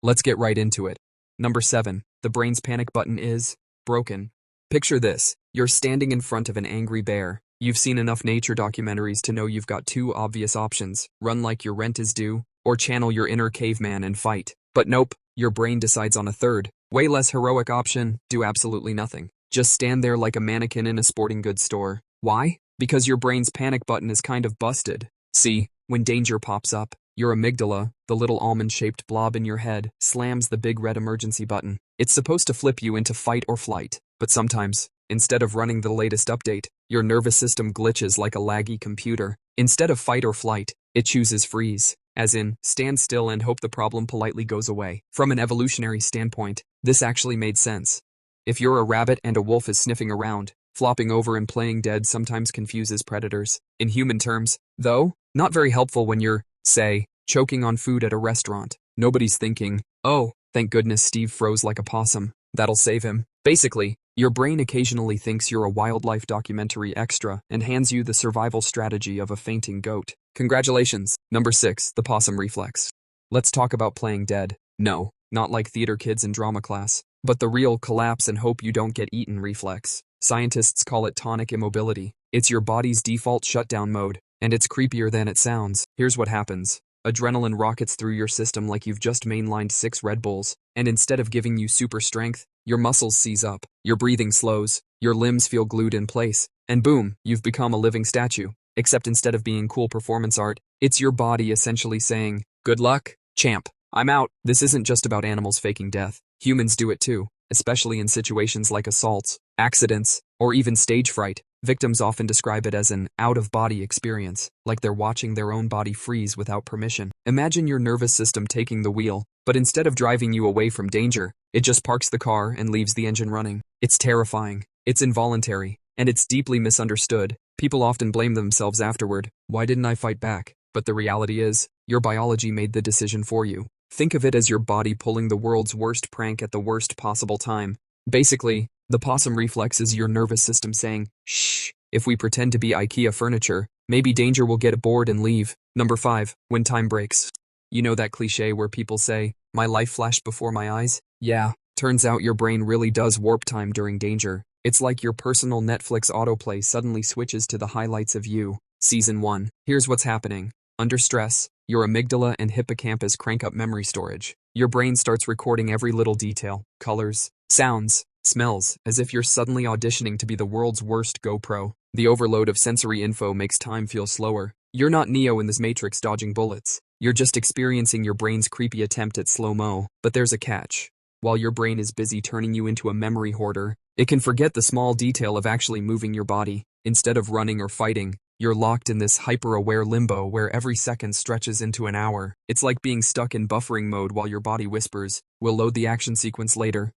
Let's get right into it. Number 7. The brain's panic button is broken. Picture this. You're standing in front of an angry bear. You've seen enough nature documentaries to know you've got two obvious options: run like your rent is due, or channel your inner caveman and fight. But nope, your brain decides on a third, way less heroic option: do absolutely nothing. Just stand there like a mannequin in a sporting goods store. Why? Because your brain's panic button is kind of busted. See, when danger pops up, your amygdala, the little almond-shaped blob in your head, slams the big red emergency button. It's supposed to flip you into fight or flight, but sometimes, instead of running the latest update, your nervous system glitches like a laggy computer. Instead of fight or flight, it chooses freeze, as in, stand still and hope the problem politely goes away. From an evolutionary standpoint, this actually made sense. If you're a rabbit and a wolf is sniffing around, flopping over and playing dead sometimes confuses predators. In human terms, though, not very helpful when you're, say, choking on food at a restaurant. Nobody's thinking, oh, thank goodness Steve froze like a possum. That'll save him. Basically, your brain occasionally thinks you're a wildlife documentary extra and hands you the survival strategy of a fainting goat. Congratulations. Number 6. The Possum Reflex. Let's talk about playing dead. No, not like theater kids in drama class, but the real collapse and hope you don't get eaten reflex. Scientists call it tonic immobility. It's your body's default shutdown mode, and it's creepier than it sounds. Here's what happens. Adrenaline rockets through your system like you've just mainlined 6 Red Bulls, and instead of giving you super strength, your muscles seize up, your breathing slows, your limbs feel glued in place, and boom, you've become a living statue. Except instead of being cool performance art, it's your body essentially saying, good luck, champ, I'm out. This isn't just about animals faking death. Humans do it too, especially in situations like assaults, accidents, or even stage fright. Victims often describe it as an out-of-body experience, like they're watching their own body freeze without permission. Imagine your nervous system taking the wheel, but instead of driving you away from danger, it just parks the car and leaves the engine running. It's terrifying, it's involuntary, and it's deeply misunderstood. People often blame themselves afterward. Why didn't I fight back? But the reality is, your biology made the decision for you. Think of it as your body pulling the world's worst prank at the worst possible time. Basically, the possum reflex is your nervous system saying, shh, if we pretend to be IKEA furniture, maybe danger will get bored and leave. Number 5. When time breaks. You know that cliche where people say, my life flashed before my eyes? Yeah, turns out your brain really does warp time during danger. It's like your personal Netflix autoplay suddenly switches to the highlights of you. Season 1. Here's what's happening. Under stress, your amygdala and hippocampus crank up memory storage. Your brain starts recording every little detail, colors, sounds, smells, as if you're suddenly auditioning to be the world's worst GoPro. The overload of sensory info makes time feel slower. You're not Neo in this Matrix dodging bullets. You're just experiencing your brain's creepy attempt at slow-mo. But there's a catch. While your brain is busy turning you into a memory hoarder, it can forget the small detail of actually moving your body. Instead of running or fighting, you're locked in this hyper-aware limbo where every second stretches into an hour. It's like being stuck in buffering mode while your body whispers, we'll load the action sequence later.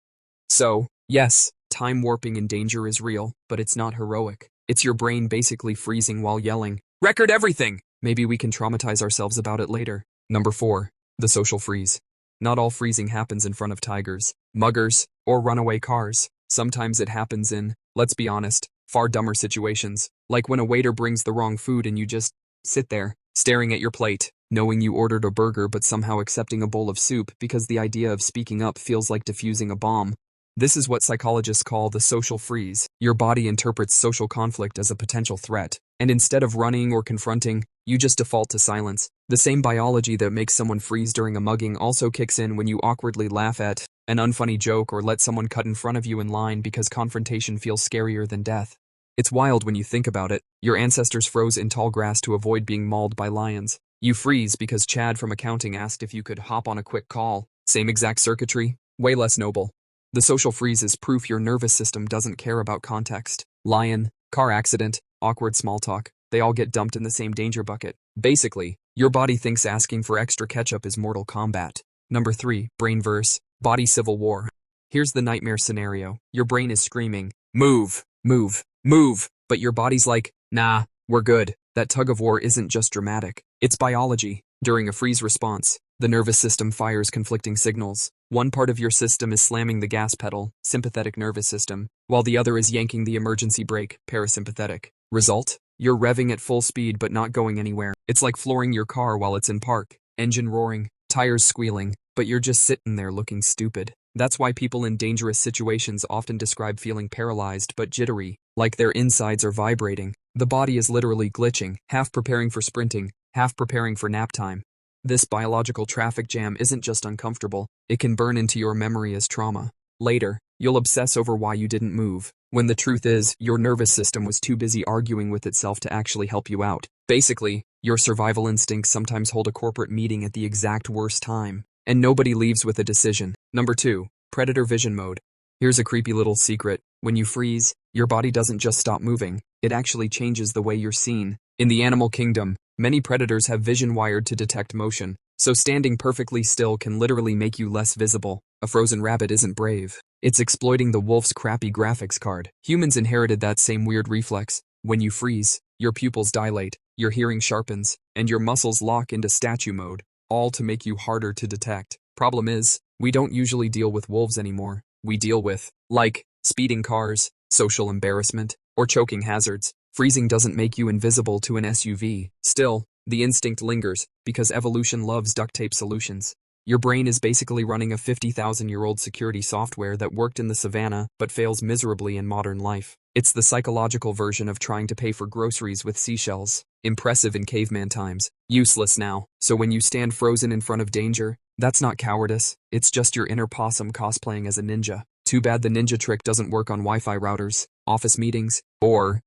So, yes, time warping in danger is real, but it's not heroic. It's your brain basically freezing while yelling, record everything! Maybe we can traumatize ourselves about it later. Number 4. The social freeze. Not all freezing happens in front of tigers, muggers, or runaway cars. Sometimes it happens in, let's be honest, far dumber situations, like when a waiter brings the wrong food and you just sit there, staring at your plate, knowing you ordered a burger but somehow accepting a bowl of soup because the idea of speaking up feels like defusing a bomb. This is what psychologists call the social freeze. Your body interprets social conflict as a potential threat, and instead of running or confronting, you just default to silence. The same biology that makes someone freeze during a mugging also kicks in when you awkwardly laugh at an unfunny joke or let someone cut in front of you in line because confrontation feels scarier than death. It's wild when you think about it. Your ancestors froze in tall grass to avoid being mauled by lions. You freeze because Chad from accounting asked if you could hop on a quick call. Same exact circuitry, way less noble. The social freeze is proof your nervous system doesn't care about context. Lion, car accident, awkward small talk, they all get dumped in the same danger bucket. Basically, your body thinks asking for extra ketchup is Mortal Kombat. Number 3. Brainverse, body civil war. Here's the nightmare scenario. Your brain is screaming, move, move, move, but your body's like, nah, we're good. That tug of war isn't just dramatic, it's biology. During a freeze response, the nervous system fires conflicting signals. One part of your system is slamming the gas pedal, sympathetic nervous system, while the other is yanking the emergency brake, parasympathetic. Result? You're revving at full speed but not going anywhere. It's like flooring your car while it's in park. Engine roaring, tires squealing, but you're just sitting there looking stupid. That's why people in dangerous situations often describe feeling paralyzed but jittery, like their insides are vibrating. The body is literally glitching, half preparing for sprinting, half preparing for nap time. This biological traffic jam isn't just uncomfortable, it can burn into your memory as trauma. Later, you'll obsess over why you didn't move, when the truth is, your nervous system was too busy arguing with itself to actually help you out. Basically, your survival instincts sometimes hold a corporate meeting at the exact worst time, and nobody leaves with a decision. Number 2. Predator vision mode. Here's a creepy little secret. When you freeze, your body doesn't just stop moving, it actually changes the way you're seen. In the animal kingdom, many predators have vision wired to detect motion, so standing perfectly still can literally make you less visible. A frozen rabbit isn't brave. It's exploiting the wolf's crappy graphics card. Humans inherited that same weird reflex. When you freeze, your pupils dilate, your hearing sharpens, and your muscles lock into statue mode, all to make you harder to detect. Problem is, we don't usually deal with wolves anymore. We deal with, like, speeding cars, social embarrassment, or choking hazards. Freezing doesn't make you invisible to an SUV. Still, the instinct lingers, because evolution loves duct tape solutions. Your brain is basically running a 50,000-year-old security software that worked in the savannah but fails miserably in modern life. It's the psychological version of trying to pay for groceries with seashells. Impressive in caveman times, useless now. So when you stand frozen in front of danger, that's not cowardice, it's just your inner possum cosplaying as a ninja. Too bad the ninja trick doesn't work on Wi-Fi routers, office meetings, or,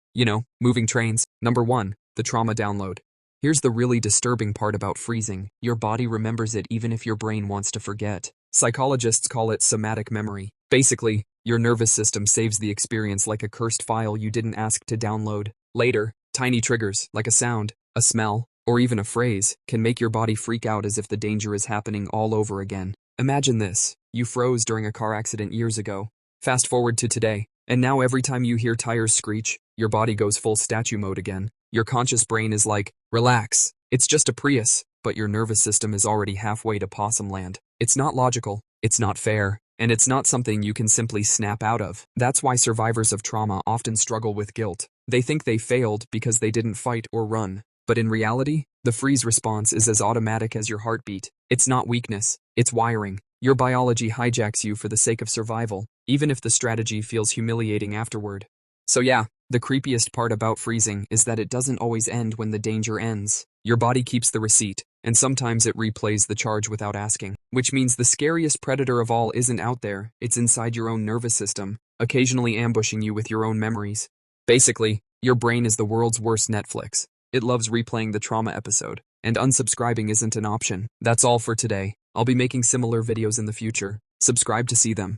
moving trains. Number 1. The trauma download. Here's the really disturbing part about freezing. Your body remembers it even if your brain wants to forget. Psychologists call it somatic memory. Basically, your nervous system saves the experience like a cursed file you didn't ask to download. Later, tiny triggers, like a sound, a smell, or even a phrase, can make your body freak out as if the danger is happening all over again. Imagine this. You froze during a car accident years ago. Fast forward to today, and now every time you hear tires screech, your body goes full statue mode again. Your conscious brain is like, relax, it's just a Prius, but your nervous system is already halfway to possum land. It's not logical, it's not fair, and it's not something you can simply snap out of. That's why survivors of trauma often struggle with guilt. They think they failed because they didn't fight or run. But in reality, the freeze response is as automatic as your heartbeat. It's not weakness, it's wiring. Your biology hijacks you for the sake of survival, even if the strategy feels humiliating afterward. So yeah, the creepiest part about freezing is that it doesn't always end when the danger ends. Your body keeps the receipt, and sometimes it replays the charge without asking. Which means the scariest predator of all isn't out there, it's inside your own nervous system, occasionally ambushing you with your own memories. Basically, your brain is the world's worst Netflix. It loves replaying the trauma episode, and unsubscribing isn't an option. That's all for today. I'll be making similar videos in the future. Subscribe to see them.